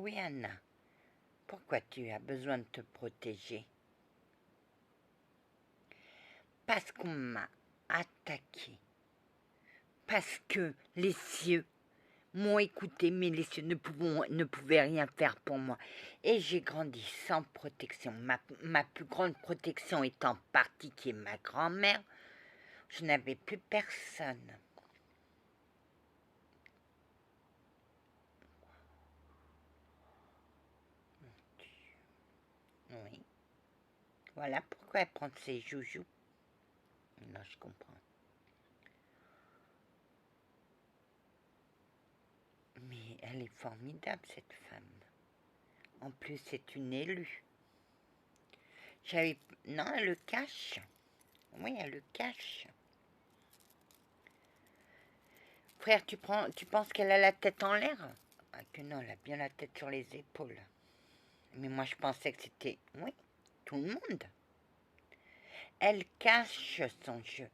Oui, Anna. Pourquoi tu as besoin de te protéger? Parce qu'on m'a attaqué. Parce que les cieux m'ont écouté, mais les cieux ne pouvaient rien faire pour moi. Et j'ai grandi sans protection. Ma plus grande protection étant partie, qui est ma grand-mère, je n'avais plus personne. Oui. Voilà pourquoi elle prend ses joujoux. Là, je comprends. Mais elle est formidable, cette femme. En plus, c'est une élue. Non, elle le cache. Oui, elle le cache. Frère, tu penses qu'elle a la tête en l'air? Ah, que non, elle a bien la tête sur les épaules. Mais moi, je pensais que c'était... Oui, tout le monde. Elle cache son jeu.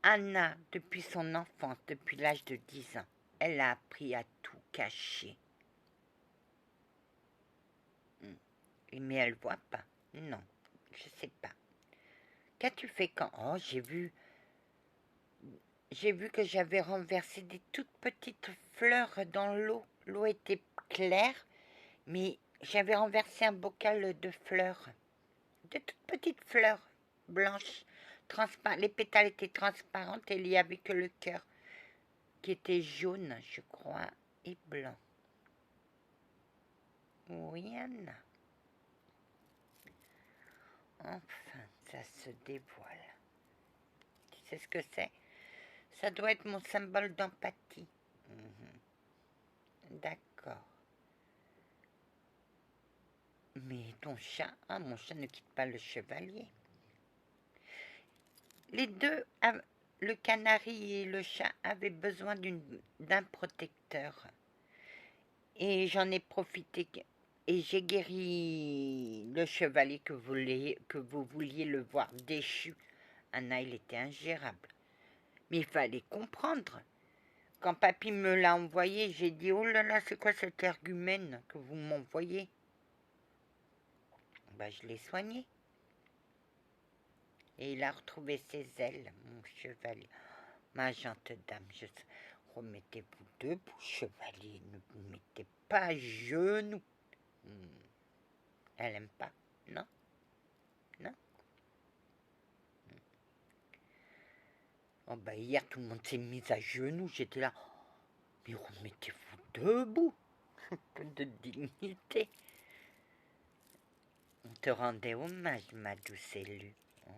Anna, depuis son enfance, depuis l'âge de 10 ans, elle a appris à tout cacher. Mais elle voit pas. Non, je sais pas. Qu'as-tu fait quand... Oh, j'ai vu que j'avais renversé des toutes petites fleurs dans l'eau. L'eau était claire, mais j'avais renversé un bocal de fleurs. De toutes petites fleurs blanches. Les pétales étaient transparentes et il n'y avait que le cœur qui était jaune, je crois, et blanc. Oui, Anna. Enfin, ça se dévoile. Tu sais ce que c'est? Ça doit être mon symbole d'empathie. D'accord. Mais ton chat, mon chat ne quitte pas le chevalier. Les deux, le canari et le chat, avaient besoin d'un protecteur. Et j'en ai profité et j'ai guéri le chevalier que vous vouliez le voir déchu. Anna, il était ingérable. Mais il fallait comprendre. Quand papy me l'a envoyé, j'ai dit « Oh là là, c'est quoi cet argumène que vous m'envoyez ?» Je l'ai soigné. Et il a retrouvé ses ailes, mon chevalier. Ma gentille dame, remettez-vous debout, chevalier, ne vous mettez pas à genoux. Elle aime pas, non? Non? Oh hier, tout le monde s'est mis à genoux, j'étais là. Mais remettez-vous debout. Un peu de dignité. On te rendait hommage, ma douce élue. Oh.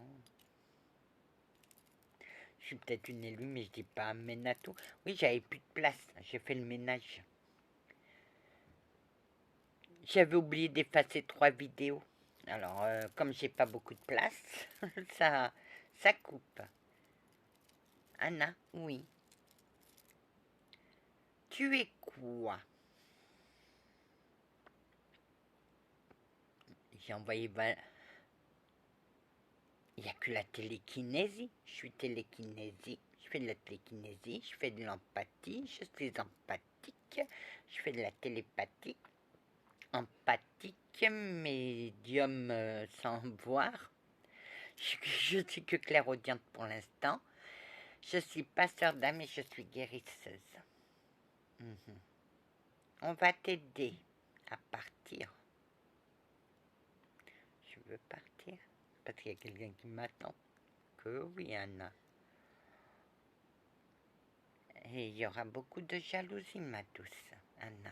Je suis peut-être une élue, mais je dis pas amène à tout. Oui, j'avais plus de place, j'ai fait le ménage. J'avais oublié d'effacer 3 vidéos. Alors, comme j'ai pas beaucoup de place, ça coupe. Anna, oui. Tu es quoi? J'ai envoyé... Il n'y a que la télékinésie. Je suis télékinésie. Je fais de la télékinésie. Je fais de l'empathie. Je suis empathique. Je fais de la télépathie. Empathique, médium sans voir. Je suis que clairaudiente pour l'instant. Je suis passeur d'âme et je suis guérisseuse. On va t'aider à partir. Je veux partir parce qu'il y a quelqu'un qui m'attend. Que oui, Anna. Et il y aura beaucoup de jalousie, ma douce Anna.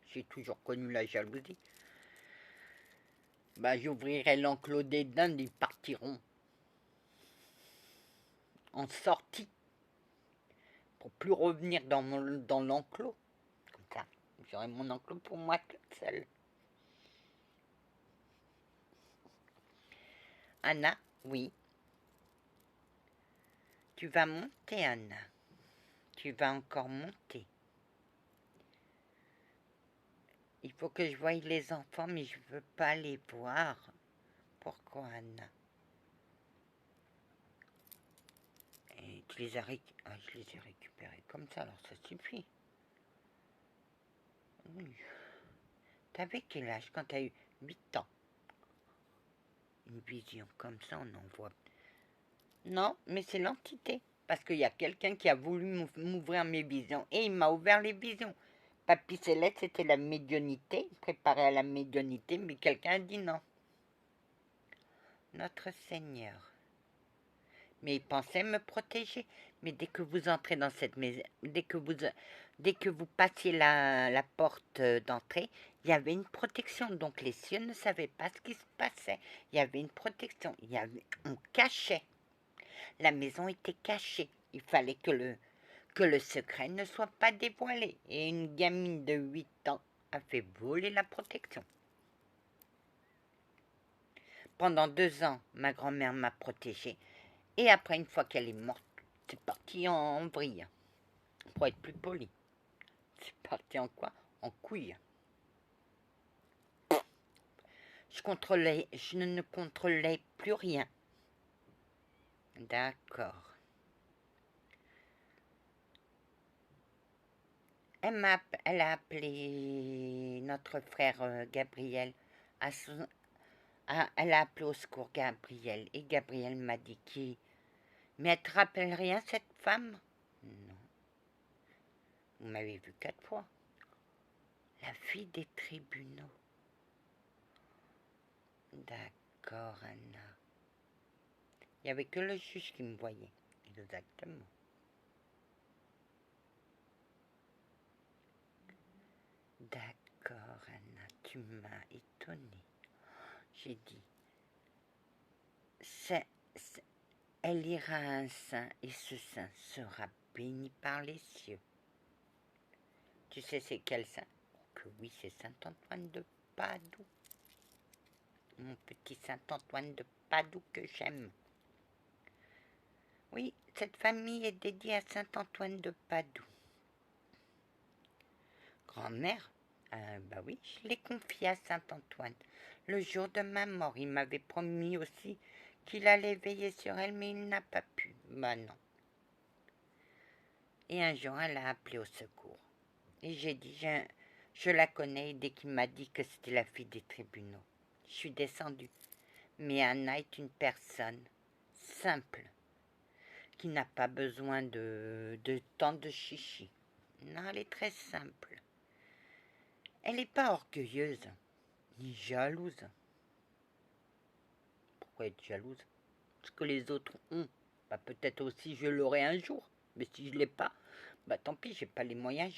J'ai toujours connu la jalousie. J'ouvrirai l'enclos des dindes, ils partiront en sortie pour plus revenir dans l'enclos. Comme ça, j'aurai mon enclos pour moi toute seule. Anna, oui. Tu vas monter, Anna. Tu vas encore monter. Il faut que je voie les enfants, mais je ne veux pas les voir. Pourquoi, Anna? Et tu les as je les ai récupérés comme ça, alors ça suffit. Oui. T'avais quel âge quand t'as eu 8 ans? Une vision comme ça, on en voit. Non, mais c'est l'entité. Parce qu'il y a quelqu'un qui a voulu m'ouvrir mes visions. Et il m'a ouvert les visions. Papy Céleste, c'était la médiumnité. Il préparait à la médiumnité, mais quelqu'un a dit non. Notre Seigneur. Mais il pensait me protéger. Mais dès que vous entrez dans cette maison, dès que vous passiez la porte d'entrée, il y avait une protection. Donc les cieux ne savaient pas ce qui se passait. Il y avait une protection. On cachait. La maison était cachée. Il fallait que le secret ne soit pas dévoilé. Et une gamine de 8 ans a fait voler la protection. Pendant 2 ans, ma grand-mère m'a protégée. Et après, une fois qu'elle est morte, c'est parti en vrille. Pour être plus poli. C'est parti en quoi? En couille. Je ne contrôlais plus rien. D'accord. Elle a appelé notre frère Gabriel. Elle a appelé au secours Gabriel. Et Gabriel m'a dit qui. Mais elle te rappelle rien, cette femme? Non. Vous m'avez vu 4 fois. La fille des tribunaux. D'accord, Anna. Il n'y avait que le juge qui me voyait. Exactement. D'accord, Anna, tu m'as étonnée. J'ai dit, elle ira à un saint et ce saint sera béni par les cieux. Tu sais c'est quel saint? Que oui, c'est Saint-Antoine de Padoue. Mon petit Saint-Antoine de Padoue que j'aime. Oui, cette famille est dédiée à Saint-Antoine de Padoue. Grand-mère? Bah oui, je l'ai confié à Saint-Antoine. Le jour de ma mort, il m'avait promis aussi qu'il allait veiller sur elle, mais il n'a pas pu. Bah non. Et un jour, elle a appelé au secours. Et j'ai dit, je la connais, et dès qu'il m'a dit que c'était la fille des tribunaux, je suis descendue. Mais Anna est une personne simple, qui n'a pas besoin de tant de chichi. Non, elle est très simple. Elle n'est pas orgueilleuse, ni jalouse. Pourquoi être jalouse? Ce que les autres ont. Bah, peut-être aussi je l'aurai un jour. Mais si je ne l'ai pas, bah tant pis, j'ai pas les moyens,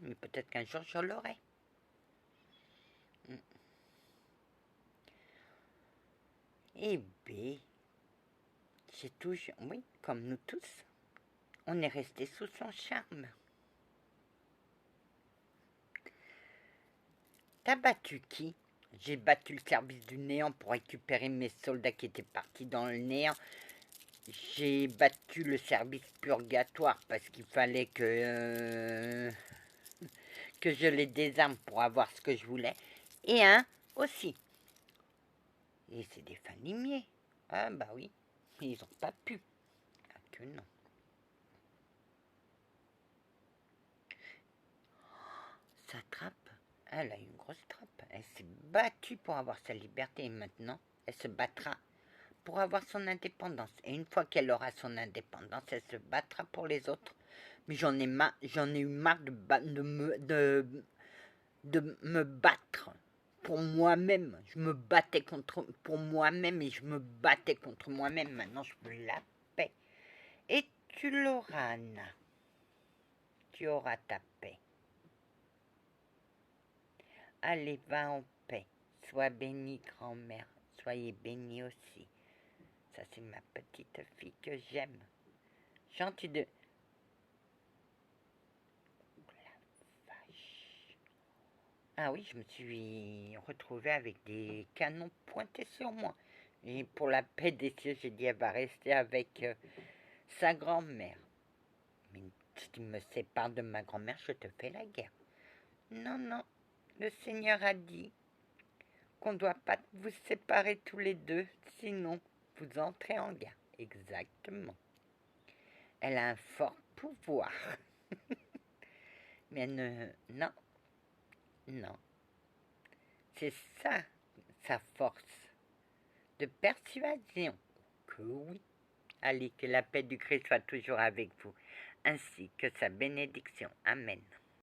mais peut-être qu'un jour je l'aurai. Eh bien, j'ai toujours, oui, comme nous tous, on est resté sous son charme. T'as battu qui? J'ai battu le service du néant pour récupérer mes soldats qui étaient partis dans le néant. J'ai battu le service purgatoire parce qu'il fallait que je les désarme pour avoir ce que je voulais. Et un aussi. Et c'est des fins limiers. Ah bah oui, ils n'ont pas pu. Ah que non. Sa trappe, elle a une grosse trappe. Elle s'est battue pour avoir sa liberté et maintenant, elle se battra pour avoir son indépendance. Et une fois qu'elle aura son indépendance, elle se battra pour les autres. Mais j'en ai eu marre de me battre pour moi-même. Je me battais pour moi-même et je me battais contre moi-même. Maintenant, je veux la paix. Et tu l'auras, Anna. Tu auras ta paix. Allez, va en paix. Sois bénie, grand-mère. Soyez bénie aussi. Ça, c'est ma petite fille que j'aime. Chante de... La vache. Ah oui, je me suis retrouvée avec des canons pointés sur moi. Et pour la paix des cieux, j'ai dit, elle va rester avec sa grand-mère. Mais si tu me sépares de ma grand-mère, je te fais la guerre. Non, non, le Seigneur a dit qu'on ne doit pas vous séparer tous les deux, sinon vous entrez en guerre. Exactement. Elle a un fort pouvoir. Mais elle ne... Non. Non. C'est ça, sa force de persuasion. Que oui. Allez, que la paix du Christ soit toujours avec vous, ainsi que sa bénédiction. Amen.